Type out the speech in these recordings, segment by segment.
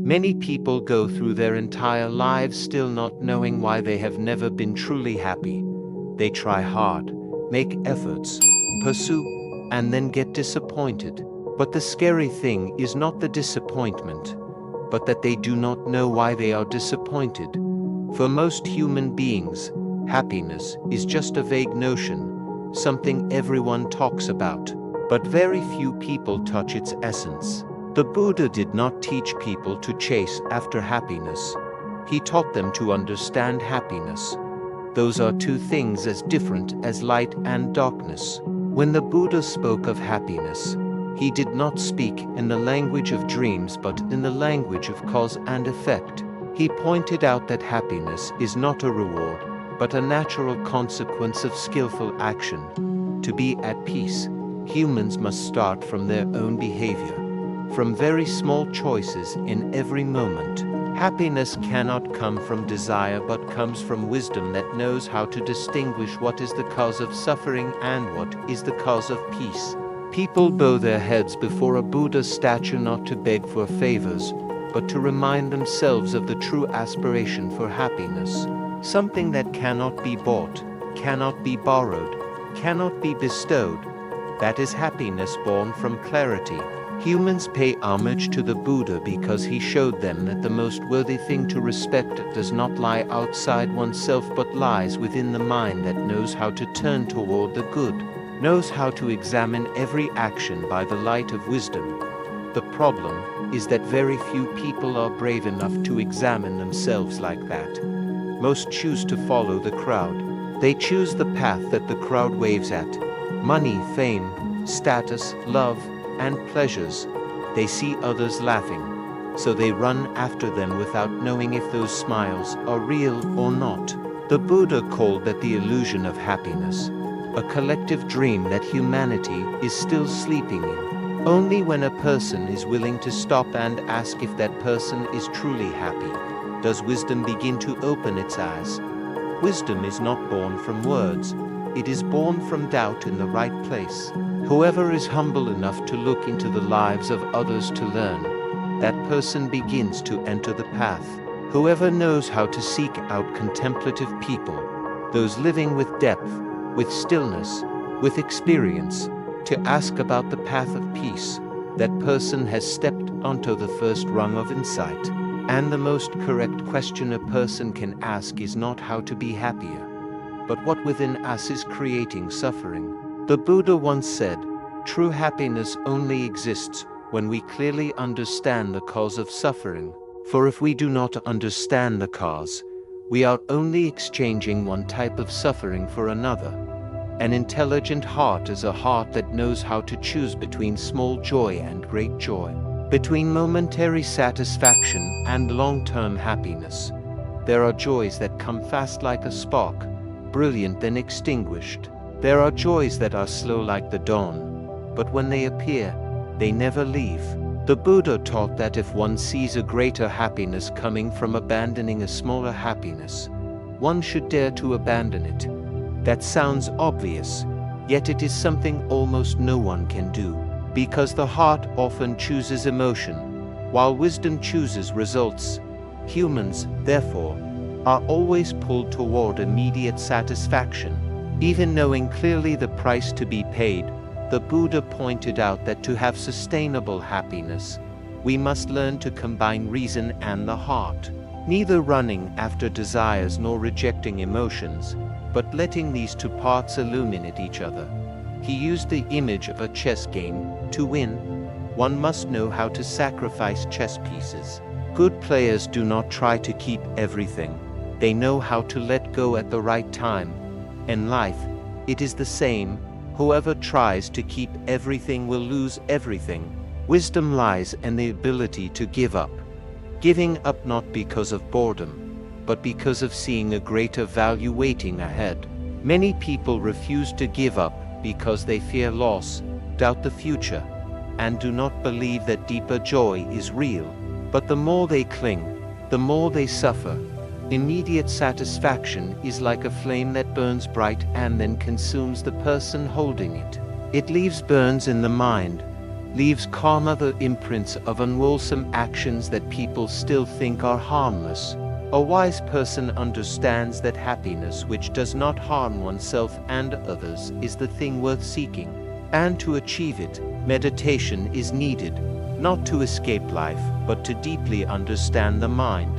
Many people go through their entire lives still not knowing why they have never been truly happy. They try hard, make efforts, pursue, and then get disappointed. But the scary thing is not the disappointment, but that they do not know why they are disappointed. For most human beings, happiness is just a vague notion, something everyone talks about, but very few people touch its essence. The Buddha did not teach people to chase after happiness. He taught them to understand happiness. Those are two things as different as light and darkness. When the Buddha spoke of happiness, he did not speak in the language of dreams but in the language of cause and effect. He pointed out that happiness is not a reward, but a natural consequence of skillful action. To be at peace, humans must start from their own behavior, from very small choices in every moment. Happiness cannot come from desire but comes from wisdom that knows how to distinguish what is the cause of suffering and what is the cause of peace. People bow their heads before a Buddha statue not to beg for favors, but to remind themselves of the true aspiration for happiness, something that cannot be bought, cannot be borrowed, cannot be bestowed. That is happiness born from clarity. Humans pay homage to the Buddha because he showed them that the most worthy thing to respect does not lie outside oneself but lies within the mind that knows how to turn toward the good, knows how to examine every action by the light of wisdom. The problem is that very few people are brave enough to examine themselves like that. Most choose to follow the crowd. They choose the path that the crowd waves at. Money, fame, status, love, and pleasures. They see others laughing, so they run after them without knowing if those smiles are real or not. The Buddha called that the illusion of happiness, a collective dream that humanity is still sleeping in. Only when a person is willing to stop and ask if that person is truly happy, does wisdom begin to open its eyes. Wisdom is not born from words, it is born from doubt in the right place. Whoever is humble enough to look into the lives of others to learn, that person begins to enter the path. Whoever knows how to seek out contemplative people, those living with depth, with stillness, with experience, to ask about the path of peace, that person has stepped onto the first rung of insight. And the most correct question a person can ask is not how to be happier, but what within us is creating suffering. The Buddha once said, "True happiness only exists when we clearly understand the cause of suffering. For if we do not understand the cause, we are only exchanging one type of suffering for another. An intelligent heart is a heart that knows how to choose between small joy and great joy, between momentary satisfaction and long-term happiness. There are joys that come fast like a spark, brilliant then extinguished. There are joys that are slow like the dawn, but when they appear, they never leave." The Buddha taught that if one sees a greater happiness coming from abandoning a smaller happiness, one should dare to abandon it. That sounds obvious, yet it is something almost no one can do, because the heart often chooses emotion, while wisdom chooses results. Humans, therefore, are always pulled toward immediate satisfaction. Even knowing clearly the price to be paid, the Buddha pointed out that to have sustainable happiness, we must learn to combine reason and the heart, neither running after desires nor rejecting emotions, but letting these two parts illuminate each other. He used the image of a chess game. To win, one must know how to sacrifice chess pieces. Good players do not try to keep everything. They know how to let go at the right time. In life, it is the same. Whoever tries to keep everything will lose everything. Wisdom lies in the ability to give up. Giving up not because of boredom, but because of seeing a greater value waiting ahead. Many people refuse to give up because they fear loss, doubt the future, and do not believe that deeper joy is real. But the more they cling, the more they suffer. Immediate satisfaction is like a flame that burns bright and then consumes the person holding it. It leaves burns in the mind, leaves calm other imprints of unwholesome actions that people still think are harmless. A wise person understands that happiness which does not harm oneself and others is the thing worth seeking, and to achieve it, meditation is needed, not to escape life, but to deeply understand the mind.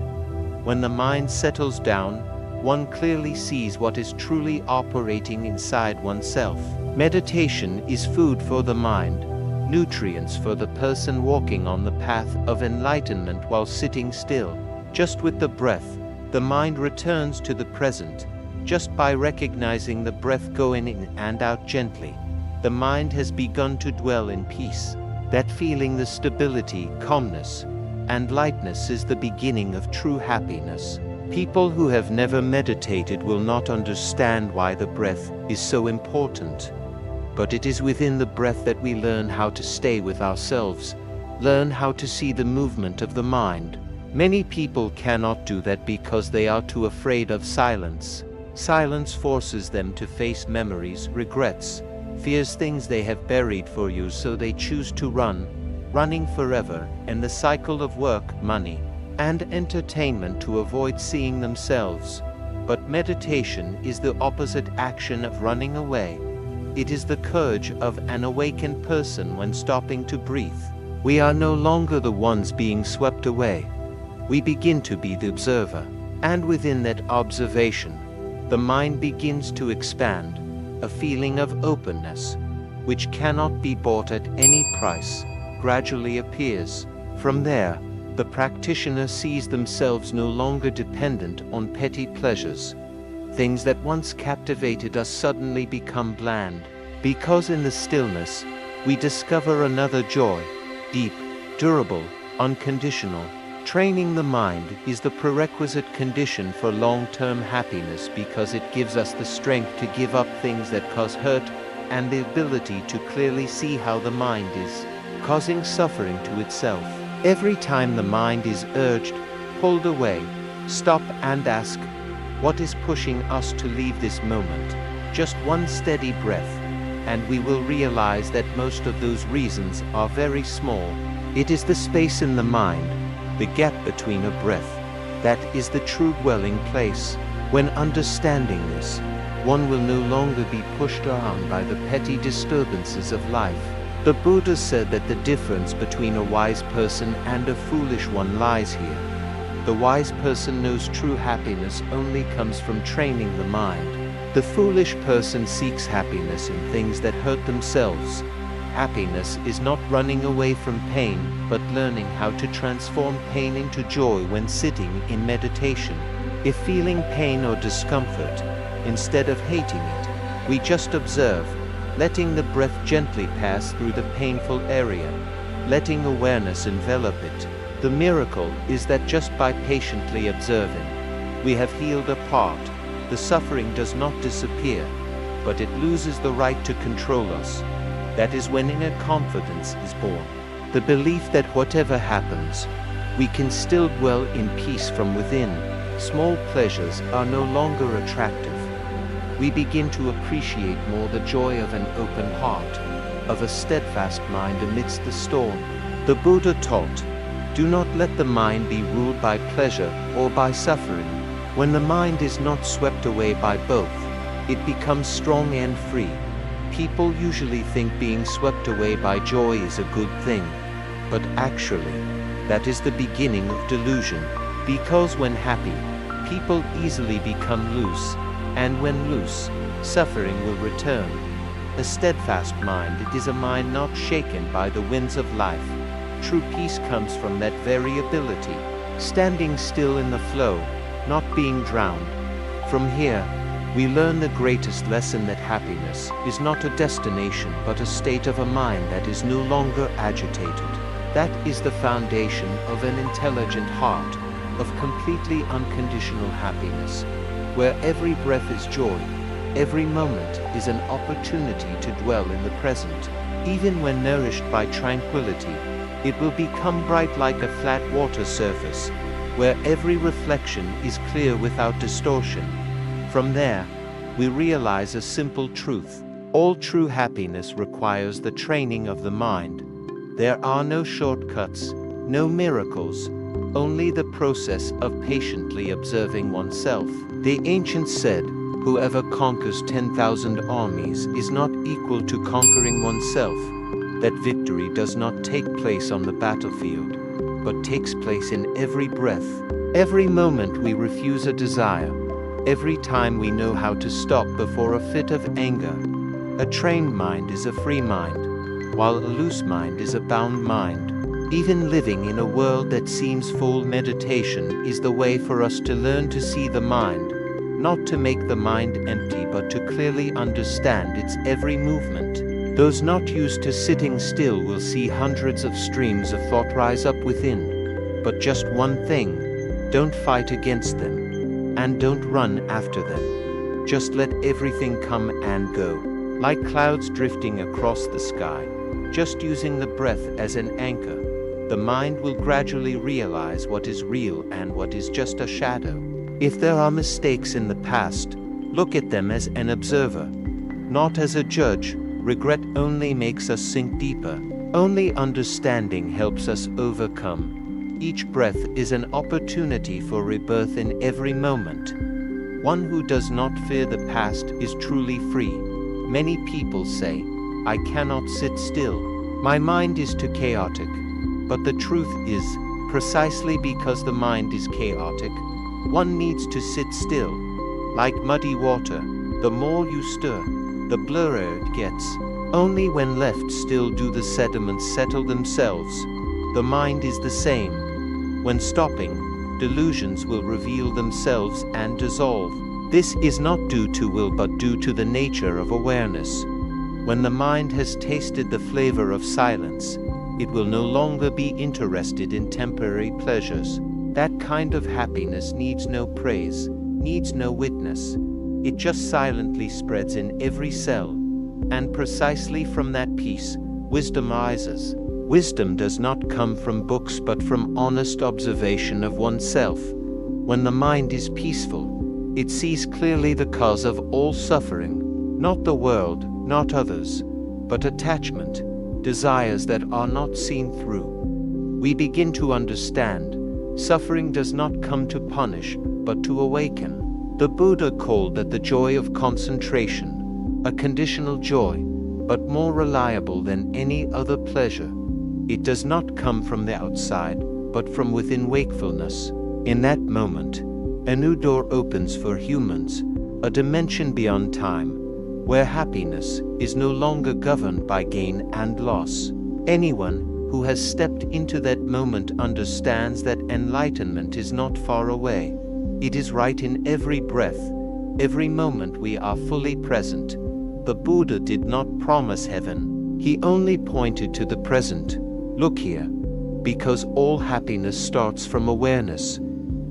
When the mind settles down, one clearly sees what is truly operating inside oneself. Meditation is food for the mind, nutrients for the person walking on the path of enlightenment while sitting still. Just with the breath, the mind returns to the present. Just by recognizing the breath going in and out gently, the mind has begun to dwell in peace. That feeling, the stability, calmness, and lightness is the beginning of true happiness. People who have never meditated will not understand why the breath is so important. But it is within the breath that we learn how to stay with ourselves, learn how to see the movement of the mind. Many people cannot do that because they are too afraid of silence. Silence forces them to face memories, regrets, fears, things they have buried for years, so they choose to running forever, and the cycle of work, money, and entertainment to avoid seeing themselves. But meditation is the opposite action of running away. It is the courage of an awakened person when stopping to breathe. We are no longer the ones being swept away. We begin to be the observer, and within that observation, the mind begins to expand. A feeling of openness, which cannot be bought at any price, gradually appears. From there, the practitioner sees themselves no longer dependent on petty pleasures. Things that once captivated us suddenly become bland, because in the stillness, we discover another joy, deep, durable, unconditional. Training the mind is the prerequisite condition for long-term happiness because it gives us the strength to give up things that cause hurt and the ability to clearly see how the mind is causing suffering to itself. Every time the mind is urged, pulled away, stop and ask, what is pushing us to leave this moment? Just one steady breath, and we will realize that most of those reasons are very small. It is the space in the mind, the gap between a breath, that is the true dwelling place. When understanding this, one will no longer be pushed around by the petty disturbances of life. The Buddha said that the difference between a wise person and a foolish one lies here. The wise person knows true happiness only comes from training the mind. The foolish person seeks happiness in things that hurt themselves. Happiness is not running away from pain, but learning how to transform pain into joy when sitting in meditation. If feeling pain or discomfort, instead of hating it, we just observe, letting the breath gently pass through the painful area, letting awareness envelop it. The miracle is that just by patiently observing, we have healed a part. The suffering does not disappear, but it loses the right to control us. That is when inner confidence is born. The belief that whatever happens, we can still dwell in peace from within. Small pleasures are no longer attractive. We begin to appreciate more the joy of an open heart, of a steadfast mind amidst the storm. The Buddha taught, do not let the mind be ruled by pleasure or by suffering. When the mind is not swept away by both, it becomes strong and free. People usually think being swept away by joy is a good thing, but actually, that is the beginning of delusion, because when happy, people easily become loose, and when loose, suffering will return. A steadfast mind, it is a mind not shaken by the winds of life. True peace comes from that very ability, standing still in the flow, not being drowned. From here, we learn the greatest lesson, that happiness is not a destination but a state of a mind that is no longer agitated. That is the foundation of an intelligent heart, of completely unconditional happiness, where every breath is joy, every moment is an opportunity to dwell in the present. Even when nourished by tranquility, it will become bright like a flat water surface, where every reflection is clear without distortion. From there, we realize a simple truth. All true happiness requires the training of the mind. There are no shortcuts, no miracles, only the process of patiently observing oneself. The ancients said, whoever conquers 10,000 armies is not equal to conquering oneself. That victory does not take place on the battlefield, but takes place in every breath. Every moment we refuse a desire, every time we know how to stop before a fit of anger. A trained mind is a free mind, while a loose mind is a bound mind. Even living in a world that seems full, meditation is the way for us to learn to see the mind, not to make the mind empty but to clearly understand its every movement. Those not used to sitting still will see hundreds of streams of thought rise up within. But just one thing, don't fight against them, and don't run after them. Just let everything come and go, like clouds drifting across the sky, just using the breath as an anchor. The mind will gradually realize what is real and what is just a shadow. If there are mistakes in the past, look at them as an observer, not as a judge. Regret only makes us sink deeper. Only understanding helps us overcome. Each breath is an opportunity for rebirth in every moment. One who does not fear the past is truly free. Many people say, I cannot sit still. My mind is too chaotic. But the truth is, precisely because the mind is chaotic, one needs to sit still. Like muddy water, the more you stir, the blurrier it gets. Only when left still do the sediments settle themselves. The mind is the same. When stopping, delusions will reveal themselves and dissolve. This is not due to will but due to the nature of awareness. When the mind has tasted the flavor of silence, it will no longer be interested in temporary pleasures. That kind of happiness needs no praise, needs no witness. It just silently spreads in every cell. And precisely from that peace, wisdom rises. Wisdom does not come from books but from honest observation of oneself. When the mind is peaceful, it sees clearly the cause of all suffering, not the world, not others, but attachment, desires that are not seen through. We begin to understand, suffering does not come to punish, but to awaken. The Buddha called that the joy of concentration, a conditional joy, but more reliable than any other pleasure. It does not come from the outside, but from within wakefulness. In that moment, a new door opens for humans, a dimension beyond time, where happiness is no longer governed by gain and loss. Anyone who has stepped into that moment understands that enlightenment is not far away. It is right in every breath, every moment we are fully present. The Buddha did not promise heaven. He only pointed to the present. Look here. Because all happiness starts from awareness.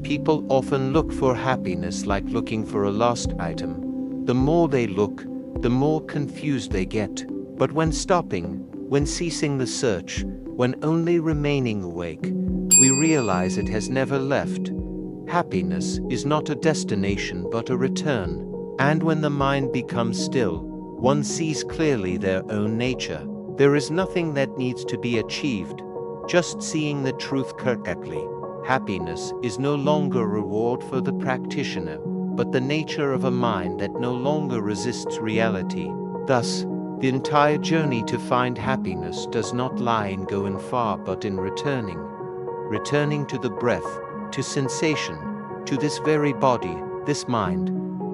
People often look for happiness like looking for a lost item. The more they look, the more confused they get. But when stopping, when ceasing the search, when only remaining awake, we realize it has never left. Happiness is not a destination but a return. And when the mind becomes still, one sees clearly their own nature. There is nothing that needs to be achieved, just seeing the truth correctly. Happiness is no longer a reward for the practitioner, but the nature of a mind that no longer resists reality. Thus, the entire journey to find happiness does not lie in going far but in returning. Returning to the breath, to sensation, to this very body, this mind.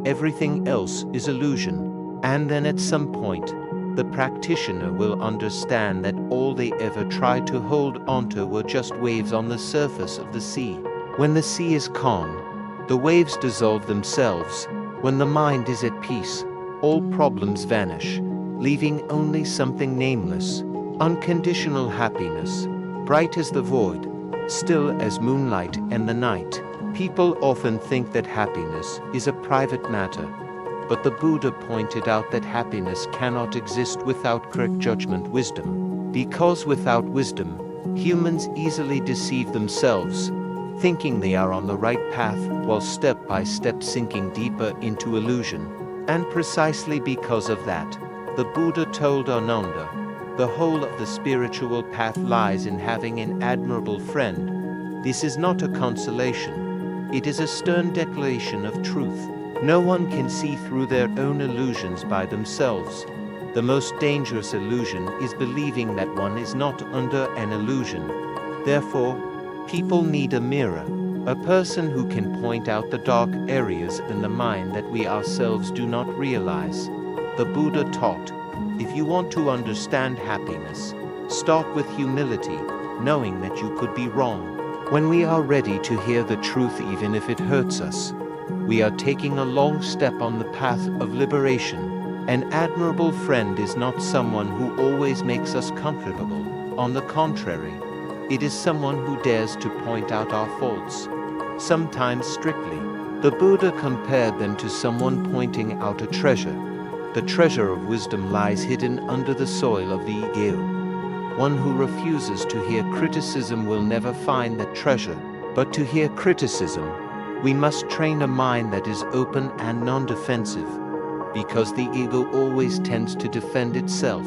Everything else is illusion. And then at some point, the practitioner will understand that all they ever tried to hold onto were just waves on the surface of the sea. When the sea is calm, the waves dissolve themselves. When the mind is at peace, all problems vanish, leaving only something nameless, unconditional happiness, bright as the void, still as moonlight and the night. People often think that happiness is a private matter, but the Buddha pointed out that happiness cannot exist without correct judgment, wisdom. Because without wisdom, humans easily deceive themselves, thinking they are on the right path while step by step sinking deeper into illusion. And precisely because of that, the Buddha told Ananda, The whole of the spiritual path lies in having an admirable friend. This is not a consolation. It is a stern declaration of truth. No one can see through their own illusions by themselves. The most dangerous illusion is believing that one is not under an illusion. Therefore, people need a mirror, a person who can point out the dark areas in the mind that we ourselves do not realize. The Buddha taught, if you want to understand happiness, start with humility, knowing that you could be wrong. When we are ready to hear the truth even if it hurts us, we are taking a long step on the path of liberation. An admirable friend is not someone who always makes us comfortable. On the contrary, it is someone who dares to point out our faults, sometimes strictly. The Buddha compared them to someone pointing out a treasure. The treasure of wisdom lies hidden under the soil of the ego. One who refuses to hear criticism will never find that treasure. But to hear criticism, we must train a mind that is open and non-defensive, because the ego always tends to defend itself.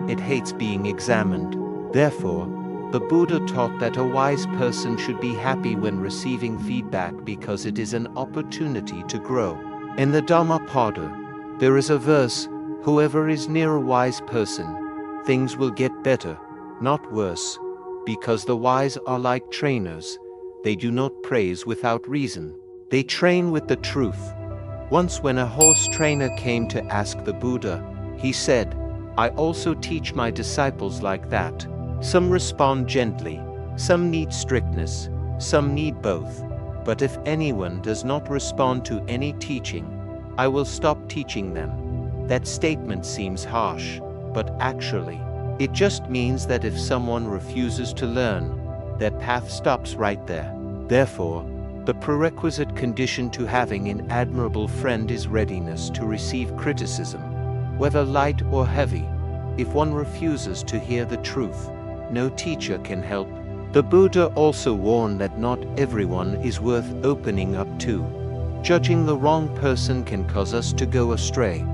It hates being examined. Therefore, the Buddha taught that a wise person should be happy when receiving feedback because it is an opportunity to grow. In the Dhammapada, there is a verse, whoever is near a wise person, things will get better, not worse, because the wise are like trainers. They do not praise without reason. They train with the truth. Once when a horse trainer came to ask the Buddha, he said, I also teach my disciples like that. Some respond gently, some need strictness, some need both. But if anyone does not respond to any teaching, I will stop teaching them. That statement seems harsh, but actually, it just means that if someone refuses to learn, their path stops right there. Therefore, the prerequisite condition to having an admirable friend is readiness to receive criticism, whether light or heavy. If one refuses to hear the truth, no teacher can help. The Buddha also warned that not everyone is worth opening up to. Judging the wrong person can cause us to go astray.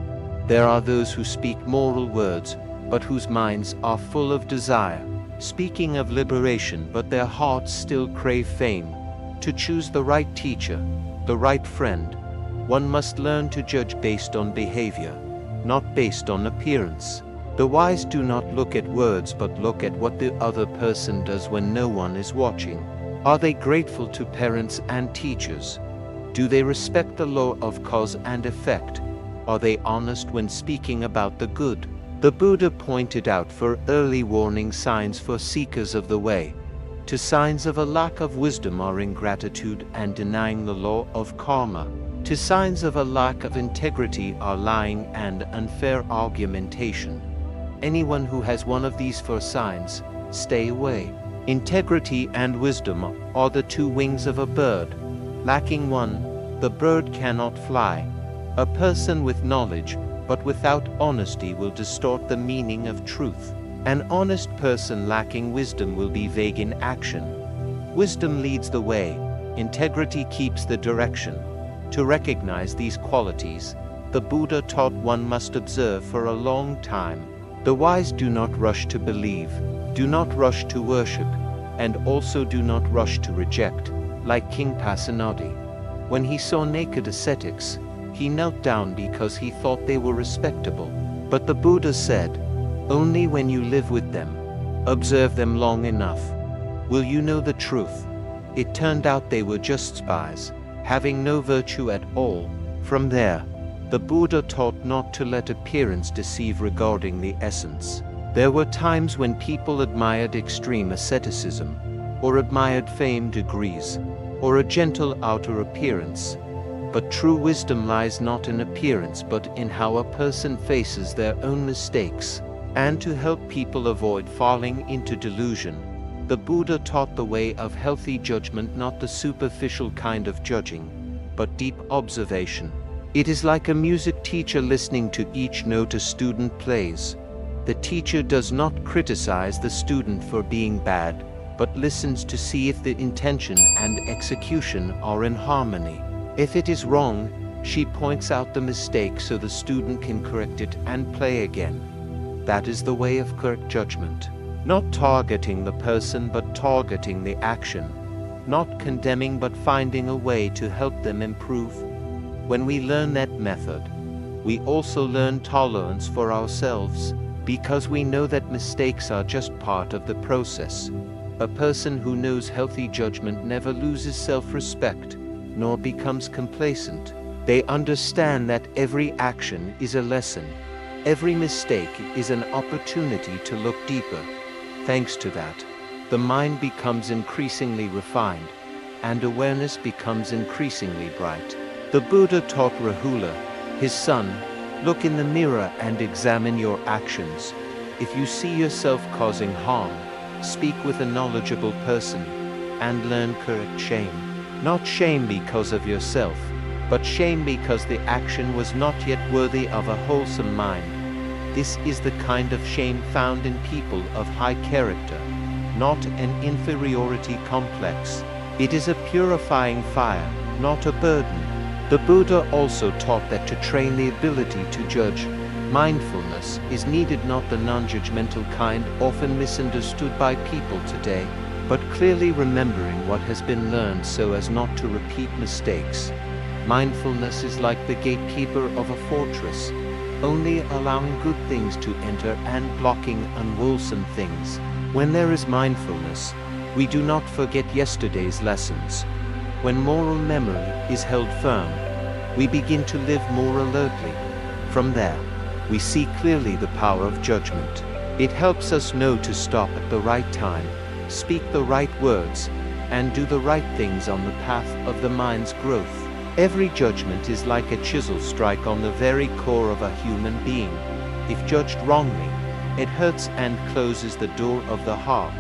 There are those who speak moral words, but whose minds are full of desire, speaking of liberation, but their hearts still crave fame. To choose the right teacher, the right friend, one must learn to judge based on behavior, not based on appearance. The wise do not look at words but look at what the other person does when no one is watching. Are they grateful to parents and teachers? Do they respect the law of cause and effect? Are they honest when speaking about the good? The Buddha pointed out for early warning signs for seekers of the way. To signs of a lack of wisdom are ingratitude and denying the law of karma. To signs of a lack of integrity are lying and unfair argumentation. Anyone who has one of these four signs, stay away. Integrity and wisdom are the two wings of a bird. Lacking one, the bird cannot fly. A person with knowledge, but without honesty, will distort the meaning of truth. An honest person lacking wisdom will be vague in action. Wisdom leads the way. Integrity keeps the direction. To recognize these qualities, the Buddha taught one must observe for a long time. The wise do not rush to believe, do not rush to worship, and also do not rush to reject, like King Pasenadi. When he saw naked ascetics, he knelt down because he thought they were respectable. But the Buddha said, only when you live with them, observe them long enough, will you know the truth. It turned out they were just spies, having no virtue at all. From there, the Buddha taught not to let appearance deceive regarding the essence. There were times when people admired extreme asceticism, or admired fame, degrees, or a gentle outer appearance. But true wisdom lies not in appearance but in how a person faces their own mistakes. And to help people avoid falling into delusion, the Buddha taught the way of healthy judgment, not the superficial kind of judging, but deep observation. It is like a music teacher listening to each note a student plays. The teacher does not criticize the student for being bad, but listens to see if the intention and execution are in harmony. If it is wrong, she points out the mistake so the student can correct it and play again. That is the way of correct judgment. Not targeting the person but targeting the action. Not condemning but finding a way to help them improve. When we learn that method, we also learn tolerance for ourselves, because we know that mistakes are just part of the process. A person who knows healthy judgment never loses self-respect, nor becomes complacent. They understand that every action is a lesson. Every mistake is an opportunity to look deeper. Thanks to that, the mind becomes increasingly refined, and awareness becomes increasingly bright. The Buddha taught Rahula, his son, look in the mirror and examine your actions. If you see yourself causing harm, speak with a knowledgeable person, and learn correct shame. Not shame because of yourself, but shame because the action was not yet worthy of a wholesome mind. This is the kind of shame found in people of high character, not an inferiority complex. It is a purifying fire, not a burden. The Buddha also taught that to train the ability to judge, mindfulness is needed, not the non-judgmental kind often misunderstood by people today, but clearly remembering what has been learned so as not to repeat mistakes. Mindfulness is like the gatekeeper of a fortress, only allowing good things to enter and blocking unwholesome things. When there is mindfulness, we do not forget yesterday's lessons. When moral memory is held firm, we begin to live more alertly. From there, we see clearly the power of judgment. It helps us know to stop at the right time, speak the right words, and do the right things on the path of the mind's growth. Every judgment is like a chisel strike on the very core of a human being. If judged wrongly, it hurts and closes the door of the heart.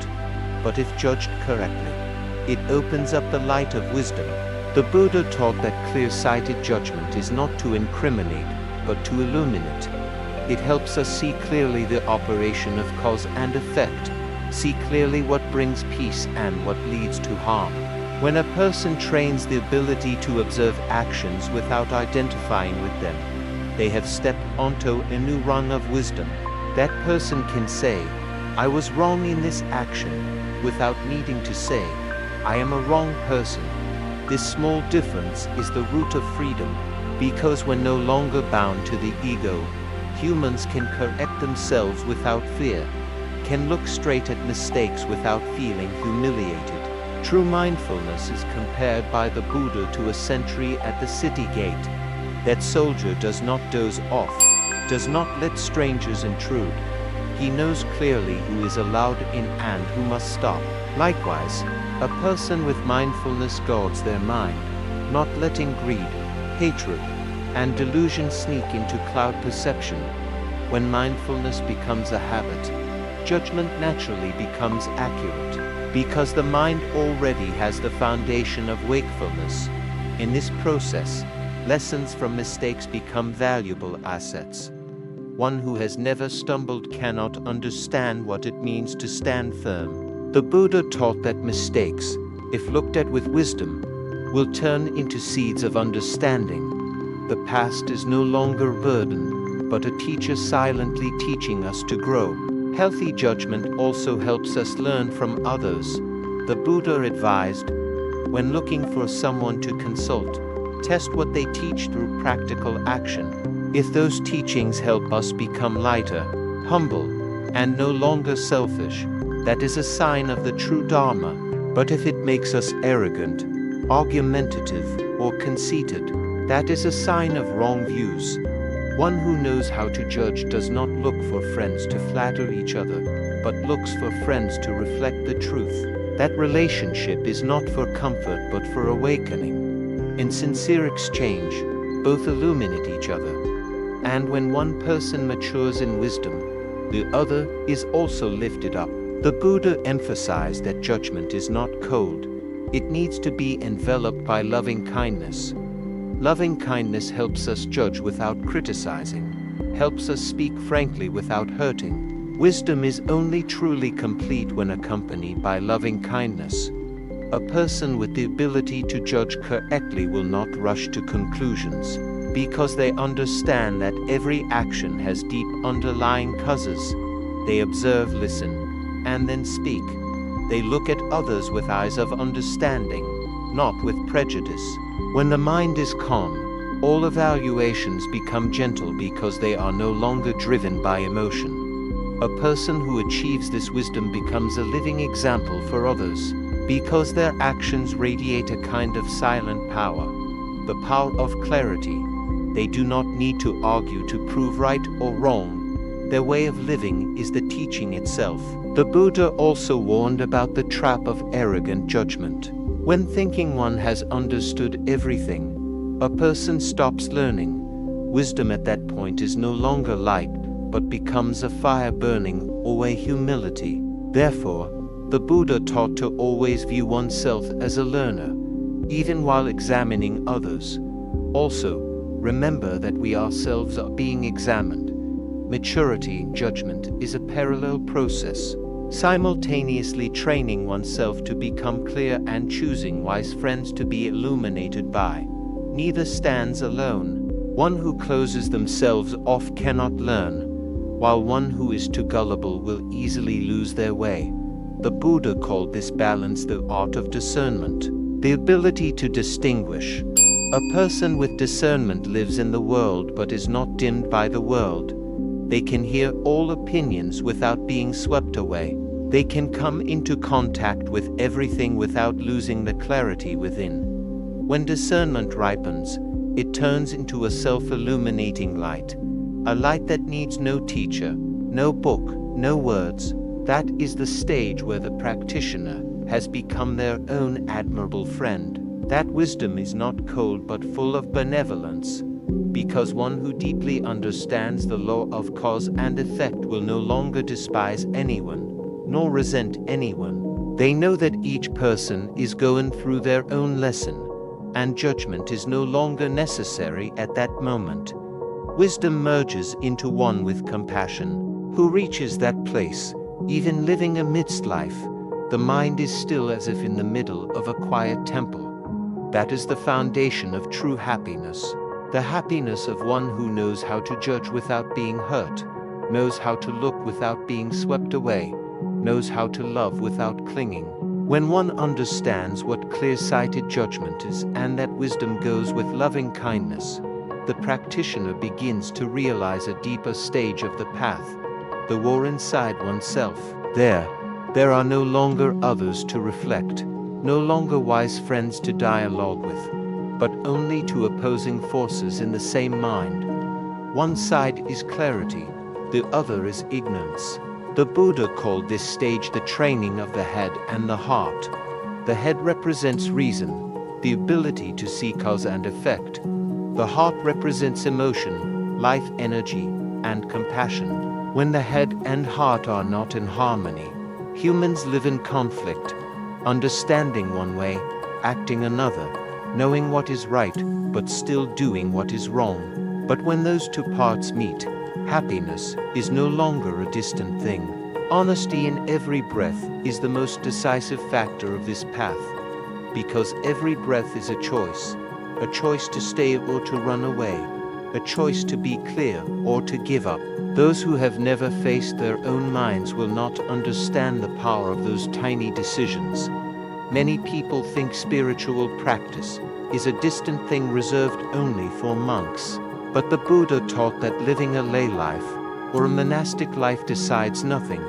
But if judged correctly, it opens up the light of wisdom. The Buddha taught that clear-sighted judgment is not to incriminate, but to illuminate. It helps us see clearly the operation of cause and effect, see clearly what brings peace and what leads to harm. When a person trains the ability to observe actions without identifying with them, they have stepped onto a new rung of wisdom. That person can say, I was wrong in this action, without needing to say, I am a wrong person. This small difference is the root of freedom, because when no longer bound to the ego, humans can correct themselves without fear, can look straight at mistakes without feeling humiliated. True mindfulness is compared by the Buddha to a sentry at the city gate. That soldier does not doze off, does not let strangers intrude. He knows clearly who is allowed in and who must stop. Likewise, a person with mindfulness guards their mind, not letting greed, hatred, and delusion sneak into cloud perception. When mindfulness becomes a habit, judgment naturally becomes accurate, because the mind already has the foundation of wakefulness. In this process, lessons from mistakes become valuable assets. One who has never stumbled cannot understand what it means to stand firm. The Buddha taught that mistakes, if looked at with wisdom, will turn into seeds of understanding. The past is no longer a burden, but a teacher silently teaching us to grow. Healthy judgment also helps us learn from others. The Buddha advised, when looking for someone to consult, test what they teach through practical action. If those teachings help us become lighter, humble, and no longer selfish, that is a sign of the true Dharma. But if it makes us arrogant, argumentative, or conceited, that is a sign of wrong views. One who knows how to judge does not look for friends to flatter each other, but looks for friends to reflect the truth. That relationship is not for comfort but for awakening. In sincere exchange, both illuminate each other. And when one person matures in wisdom, the other is also lifted up. The Buddha emphasized that judgment is not cold. It needs to be enveloped by loving kindness. Loving kindness helps us judge without criticizing, helps us speak frankly without hurting. Wisdom is only truly complete when accompanied by loving kindness. A person with the ability to judge correctly will not rush to conclusions. because they understand that every action has deep underlying causes. They observe, listen, and then speak. They look at others with eyes of understanding, not with prejudice. When the mind is calm, all evaluations become gentle because they are no longer driven by emotion. A person who achieves this wisdom becomes a living example for others, because their actions radiate a kind of silent power, the power of clarity. They do not need to argue to prove right or wrong. Their way of living is the teaching itself. The Buddha also warned about the trap of arrogant judgment. When thinking one has understood everything, a person stops learning. Wisdom at that point is no longer light, but becomes a fire burning away humility. Therefore, the Buddha taught to always view oneself as a learner, even while examining others. Also, remember that we ourselves are being examined. Maturity in judgment is a parallel process, simultaneously training oneself to become clear and choosing wise friends to be illuminated by. Neither stands alone. One who closes themselves off cannot learn, while one who is too gullible will easily lose their way. The Buddha called this balance the art of discernment, the ability to distinguish. A person with discernment lives in the world but is not dimmed by the world. They can hear all opinions without being swept away. They can come into contact with everything without losing the clarity within. When discernment ripens, it turns into a self-illuminating light, a light that needs no teacher, no book, no words. That is the stage where the practitioner has become their own admirable friend. That wisdom is not cold but full of benevolence, because one who deeply understands the law of cause and effect will no longer despise anyone, nor resent anyone. They know that each person is going through their own lesson, and judgment is no longer necessary at that moment. Wisdom merges into one with compassion. Who reaches that place, even living amidst life, the mind is still as if in the middle of a quiet temple. That is the foundation of true happiness. The happiness of one who knows how to judge without being hurt, knows how to look without being swept away, knows how to love without clinging. When one understands what clear-sighted judgment is and that wisdom goes with loving kindness, the practitioner begins to realize a deeper stage of the path, the war inside oneself. There are no longer others to reflect, no longer wise friends to dialogue with, but only two opposing forces in the same mind. One side is clarity, the other is ignorance. The Buddha called this stage the training of the head and the heart. The head represents reason, the ability to see cause and effect. The heart represents emotion, life energy, and compassion. When the head and heart are not in harmony, humans live in conflict, understanding one way, acting another, knowing what is right, but still doing what is wrong. But when those two parts meet, happiness is no longer a distant thing. Honesty in every breath is the most decisive factor of this path, because every breath is a choice to stay or to run away, a choice to be clear or to give up. Those who have never faced their own minds will not understand the power of those tiny decisions. Many people think spiritual practice is a distant thing reserved only for monks. But the Buddha taught that living a lay life or a monastic life decides nothing.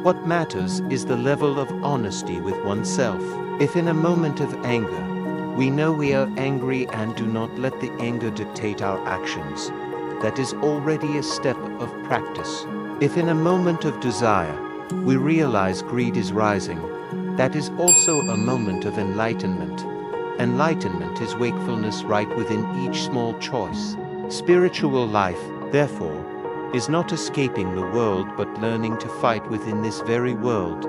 What matters is the level of honesty with oneself. If in a moment of anger, we know we are angry and do not let the anger dictate our actions, that is already a step of practice. If in a moment of desire, we realize greed is rising, that is also a moment of enlightenment. Enlightenment is wakefulness right within each small choice. Spiritual life, therefore, is not escaping the world but learning to fight within this very world,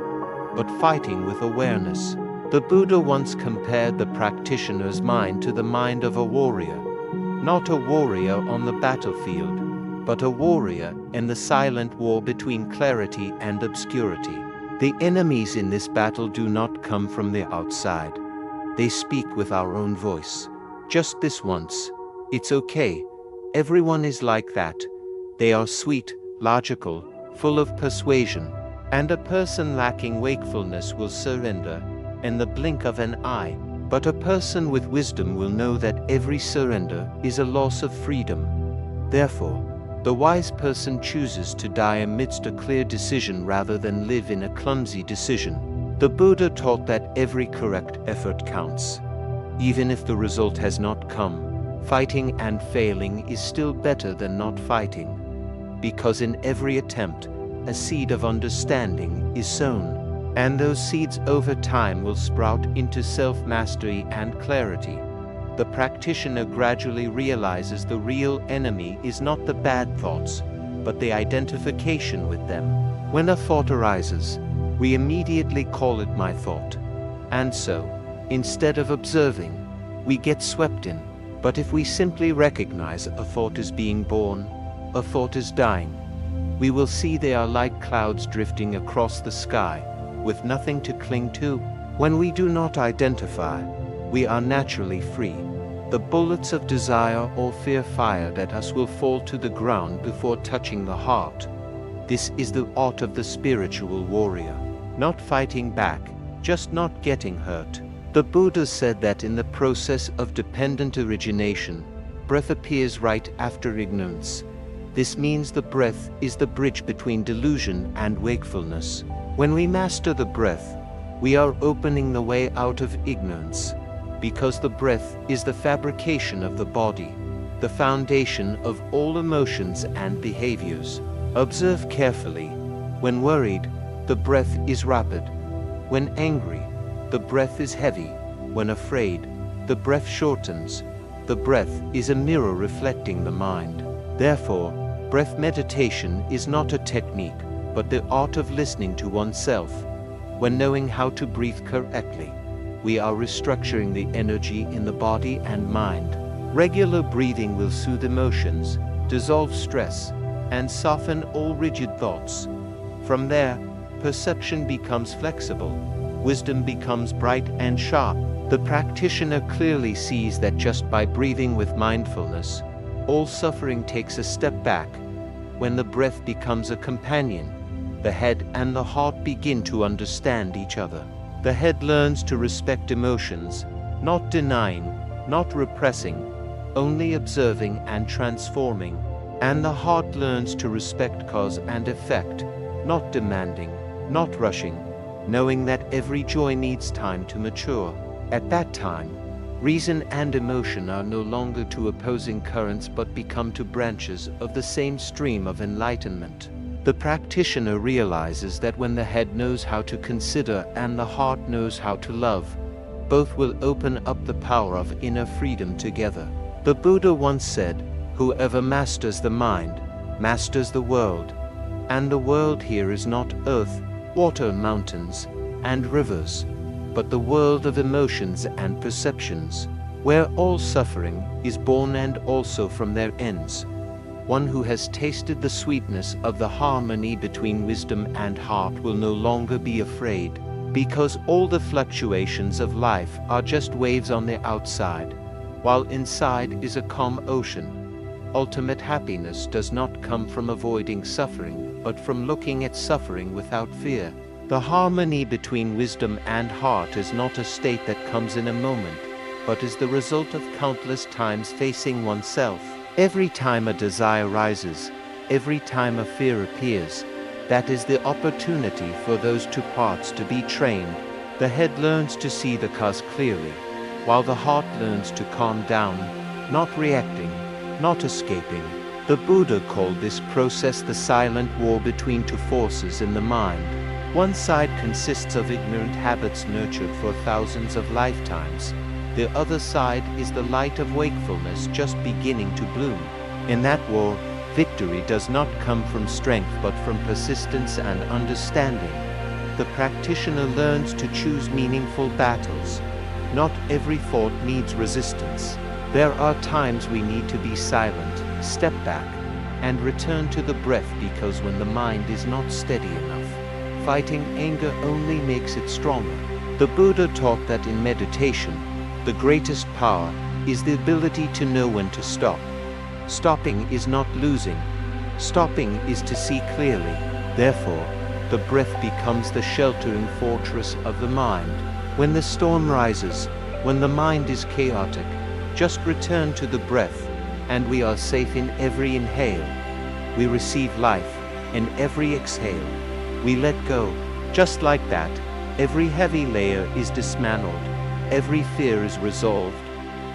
but fighting with awareness. The Buddha once compared the practitioner's mind to the mind of a warrior, not a warrior on the battlefield, but a warrior in the silent war between clarity and obscurity. The enemies in this battle do not come from the outside. They speak with our own voice. Just this once, It's okay. Everyone is like that. They are sweet, logical, full of persuasion. And a person lacking wakefulness will surrender in the blink of an eye. But a person with wisdom will know that every surrender is a loss of freedom. Therefore, the wise person chooses to die amidst a clear decision rather than live in a clumsy decision. The Buddha taught that every correct effort counts. Even if the result has not come, fighting and failing is still better than not fighting. Because in every attempt, a seed of understanding is sown, and those seeds over time will sprout into self-mastery and clarity. The practitioner gradually realizes the real enemy is not the bad thoughts, but the identification with them. When a thought arises, we immediately call it my thought. And so, instead of observing, we get swept in. But if we simply recognize a thought is being born, a thought is dying, we will see they are like clouds drifting across the sky, with nothing to cling to. When we do not identify, we are naturally free. The bullets of desire or fear fired at us will fall to the ground before touching the heart. This is the art of the spiritual warrior. Not fighting back, just not getting hurt. The Buddha said that in the process of dependent origination, breath appears right after ignorance. This means the breath is the bridge between delusion and wakefulness. When we master the breath, we are opening the way out of ignorance, because the breath is the fabrication of the body, the foundation of all emotions and behaviors. Observe carefully. When worried, the breath is rapid. When angry, the breath is heavy. When afraid, the breath shortens. The breath is a mirror reflecting the mind. Therefore, breath meditation is not a technique, but the art of listening to oneself. When knowing how to breathe correctly, we are restructuring the energy in the body and mind. Regular breathing will soothe emotions, dissolve stress, and soften all rigid thoughts. From there, perception becomes flexible, wisdom becomes bright and sharp. The practitioner clearly sees that just by breathing with mindfulness, all suffering takes a step back. When the breath becomes a companion, the head and the heart begin to understand each other. The head learns to respect emotions, not denying, not repressing, only observing and transforming. And the heart learns to respect cause and effect, not demanding, not rushing, knowing that every joy needs time to mature. At that time, reason and emotion are no longer two opposing currents but become two branches of the same stream of enlightenment. The practitioner realizes that when the head knows how to consider and the heart knows how to love, both will open up the power of inner freedom together. The Buddha once said, "Whoever masters the mind, masters the world." And the world here is not earth, water, mountains, and rivers, but the world of emotions and perceptions, where all suffering is born and also from their ends. One who has tasted the sweetness of the harmony between wisdom and heart will no longer be afraid, because all the fluctuations of life are just waves on the outside, while inside is a calm ocean. Ultimate happiness does not come from avoiding suffering, but from looking at suffering without fear. The harmony between wisdom and heart is not a state that comes in a moment, but is the result of countless times facing oneself. Every time a desire rises, every time a fear appears, that is the opportunity for those two parts to be trained. The head learns to see the cause clearly, while the heart learns to calm down, not reacting, not escaping. The Buddha called this process the silent war between two forces in the mind. One side consists of ignorant habits nurtured for thousands of lifetimes. The other side is the light of wakefulness just beginning to bloom. In that war, victory does not come from strength but from persistence and understanding. The practitioner learns to choose meaningful battles. Not every thought needs resistance. There are times we need to be silent, step back, and return to the breath, because when the mind is not steady enough, fighting anger only makes it stronger. The Buddha taught that in meditation, the greatest power is the ability to know when to stop. Stopping is not losing. Stopping is to see clearly. Therefore, the breath becomes the sheltering fortress of the mind. When the storm rises, when the mind is chaotic, just return to the breath, and we are safe in every inhale. We receive life in every exhale. We let go. Just like that, every heavy layer is dismantled. Every fear is resolved.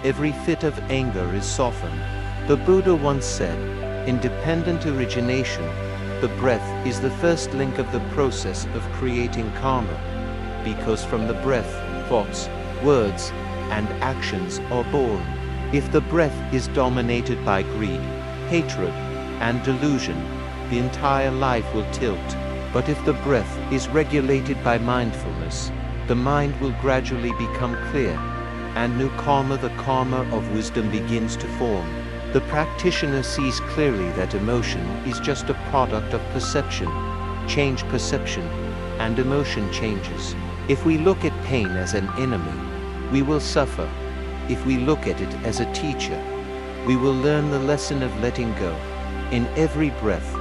Every fit of anger is softened. The Buddha once said, independent origination, the breath is the first link of the process of creating karma, because from the breath, thoughts, words, and actions are born. If the breath is dominated by greed, hatred, and delusion, the entire life will tilt. But if the breath is regulated by mindfulness, the mind will gradually become clear, and new karma, the karma of wisdom, begins to form. The practitioner sees clearly that emotion is just a product of perception. Change perception, and emotion changes. If we look at pain as an enemy, we will suffer. If we look at it as a teacher, we will learn the lesson of letting go. In every breath,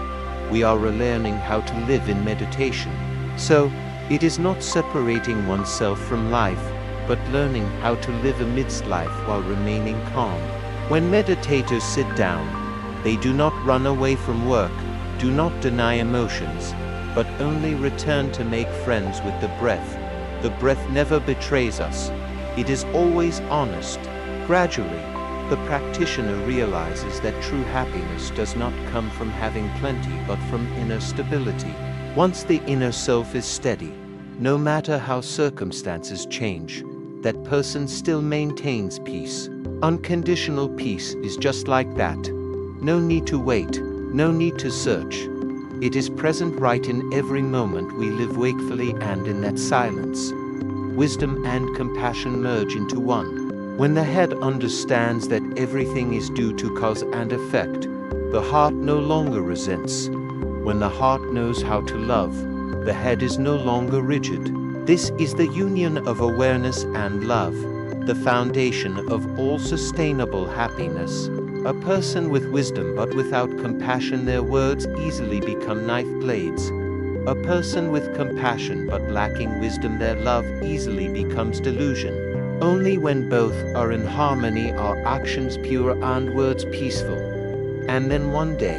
we are relearning how to live in meditation. So, it is not separating oneself from life, but learning how to live amidst life while remaining calm. When meditators sit down, they do not run away from work, do not deny emotions, but only return to make friends with the breath. The breath never betrays us. It is always honest. Gradually, the practitioner realizes that true happiness does not come from having plenty but from inner stability. Once the inner self is steady, no matter how circumstances change, that person still maintains peace. Unconditional peace is just like that. No need to wait, no need to search. It is present right in every moment we live wakefully, and in that silence, wisdom and compassion merge into one. When the head understands that everything is due to cause and effect, the heart no longer resents. When the heart knows how to love, the head is no longer rigid. This is the union of awareness and love, the foundation of all sustainable happiness. A person with wisdom but without compassion, their words easily become knife blades. A person with compassion but lacking wisdom, their love easily becomes delusion. Only when both are in harmony are actions pure and words peaceful. And then one day,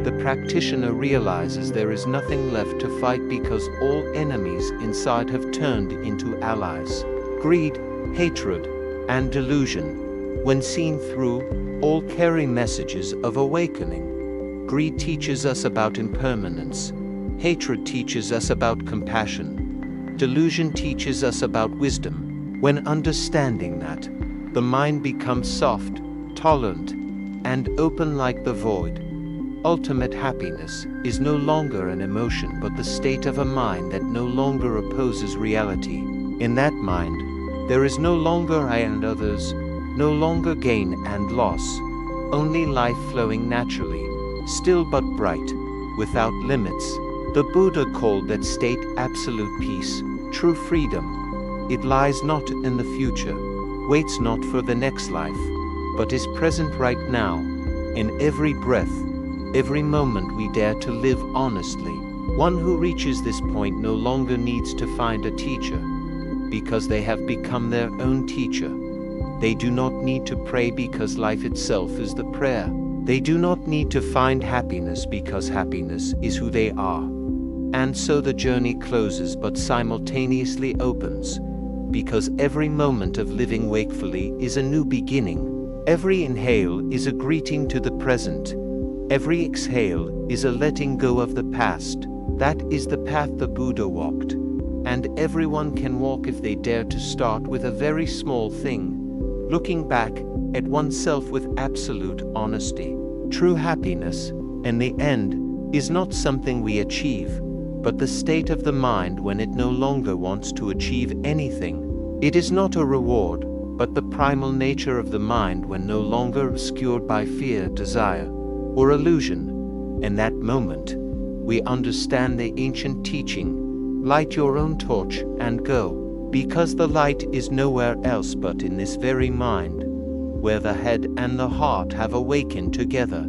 the practitioner realizes there is nothing left to fight, because all enemies inside have turned into allies. Greed, hatred, and delusion, when seen through, all carry messages of awakening. Greed teaches us about impermanence. Hatred teaches us about compassion. Delusion teaches us about wisdom. When understanding that, the mind becomes soft, tolerant, and open like the void. Ultimate happiness is no longer an emotion but the state of a mind that no longer opposes reality. In that mind, there is no longer I and others, no longer gain and loss, only life flowing naturally, still but bright, without limits. The Buddha called that state absolute peace, true freedom. It lies not in the future, waits not for the next life, but is present right now, in every breath, every moment we dare to live honestly. One who reaches this point no longer needs to find a teacher, because they have become their own teacher. They do not need to pray, because life itself is the prayer. They do not need to find happiness, because happiness is who they are. And so the journey closes but simultaneously opens, because every moment of living wakefully is a new beginning. Every inhale is a greeting to the present. Every exhale is a letting go of the past. That is the path the Buddha walked. And everyone can walk if they dare to start with a very small thing, looking back at oneself with absolute honesty. True happiness, in the end, is not something we achieve, but the state of the mind when it no longer wants to achieve anything. It is not a reward, but the primal nature of the mind when no longer obscured by fear, desire, or illusion. In that moment, we understand the ancient teaching, light your own torch and go, because the light is nowhere else but in this very mind. where the head and the heart have awakened together.